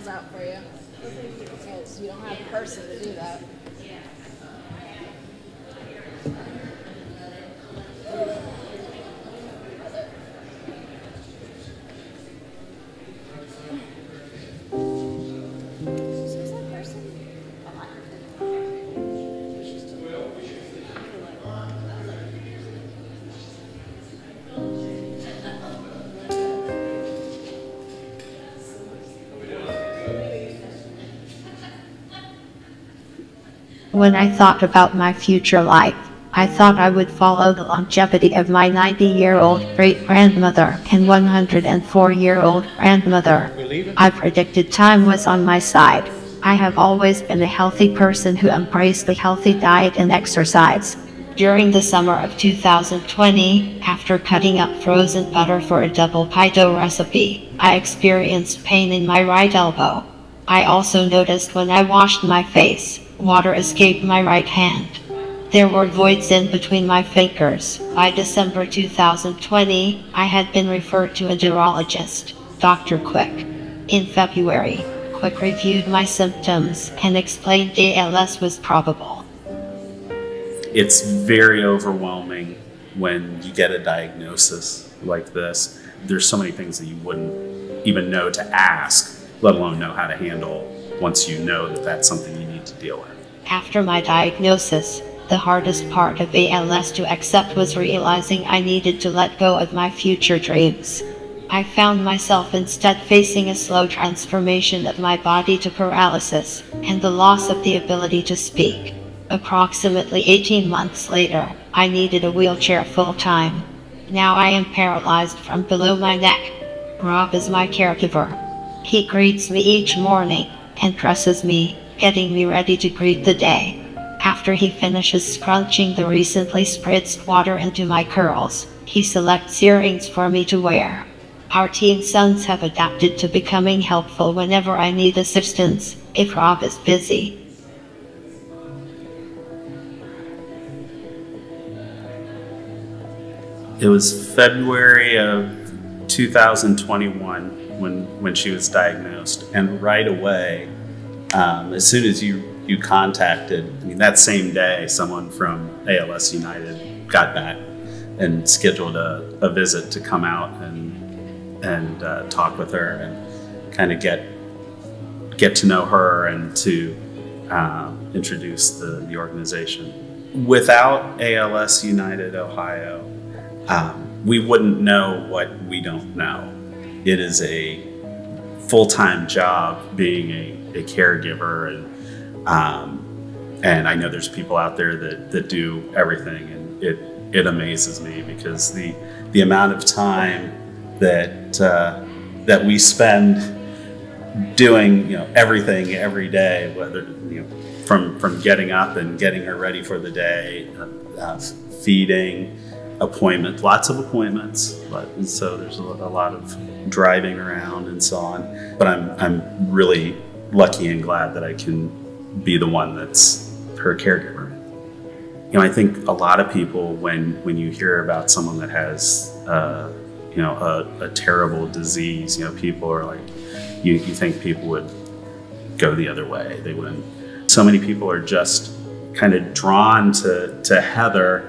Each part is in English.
candles out for you. Because you don't have a person to do that. When I thought about my future life, I thought I would follow the longevity of my 90-year-old great-grandmother and 104-year-old grandmother. I predicted time was on my side. I have always been a healthy person who embraced a healthy diet and exercise. During the summer of 2020, after cutting up frozen butter for a double pie dough recipe, I experienced pain in my right elbow. I also noticed when I washed my face, water escaped my right hand. There were voids in between my fingers. By December 2020, I had been referred to a neurologist, Dr. Quick. In February, Quick reviewed my symptoms and explained ALS was probable. It's very overwhelming when you get a diagnosis like this. There's so many things that you wouldn't even know to ask, let alone know how to handle once you know that that's something you need to deal with. After my diagnosis, the hardest part of ALS to accept was realizing I needed to let go of my future dreams. I found myself instead facing a slow transformation of my body to paralysis and the loss of the ability to speak. Approximately 18 months later, I needed a wheelchair full-time. Now I am paralyzed from below my neck. Rob is my caregiver. He greets me each morning and dresses me, getting me ready to greet the day. After he finishes scrunching the recently spritzed water into my curls, he selects earrings for me to wear. Our teen sons have adapted to becoming helpful whenever I need assistance, if Rob is busy. It was February of 2021 when she was diagnosed, and right away, as soon as you contacted, that same day, someone from ALS United got back and scheduled a visit to come out and talk with her and kind of get to know her and to introduce the organization. Without ALS United Ohio, we wouldn't know what we don't know. It is a full-time job being a caregiver, and I know there's people out there that do everything, and it amazes me because the amount of time that we spend doing everything every day, whether from getting up and getting her ready for the day, feeding, lots of appointments, and so there's a lot of driving around and so on. But I'm really lucky and glad that I can be the one that's her caregiver. I think a lot of people, when you hear about someone that has a terrible disease, people are like, you think people would go the other way. They wouldn't. So many people are just kind of drawn to Heather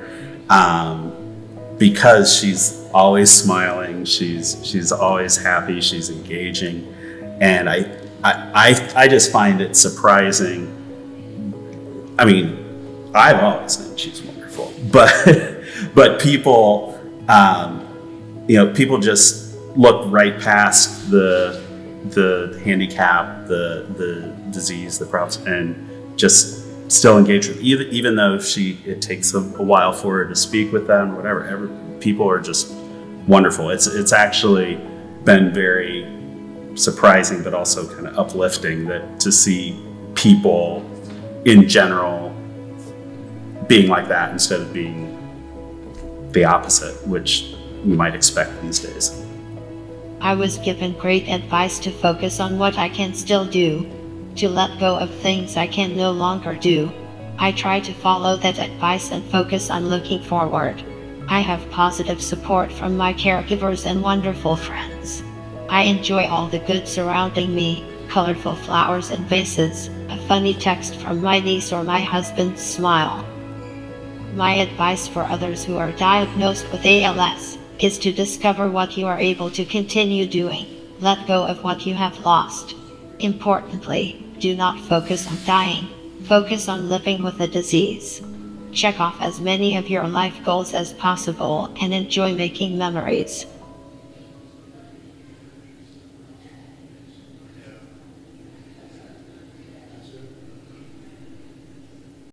because she's always smiling, she's always happy, she's engaging, and I just find it surprising. I've always known she's wonderful, but people, people just look right past the handicap, the disease, the problems, and just still engage with, even though it takes a while for her to speak with them, whatever. People are just wonderful. It's actually been very surprising, but also kind of uplifting to see people in general being like that instead of being the opposite, which you might expect these days. I was given great advice to focus on what I can still do, to let go of things I can no longer do. I try to follow that advice and focus on looking forward. I have positive support from my caregivers and wonderful friends. I enjoy all the good surrounding me, colorful flowers and vases, a funny text from my niece or my husband's smile. My advice for others who are diagnosed with ALS is to discover what you are able to continue doing. Let go of what you have lost. Importantly, do not focus on dying. Focus on living with the disease. Check off as many of your life goals as possible and enjoy making memories.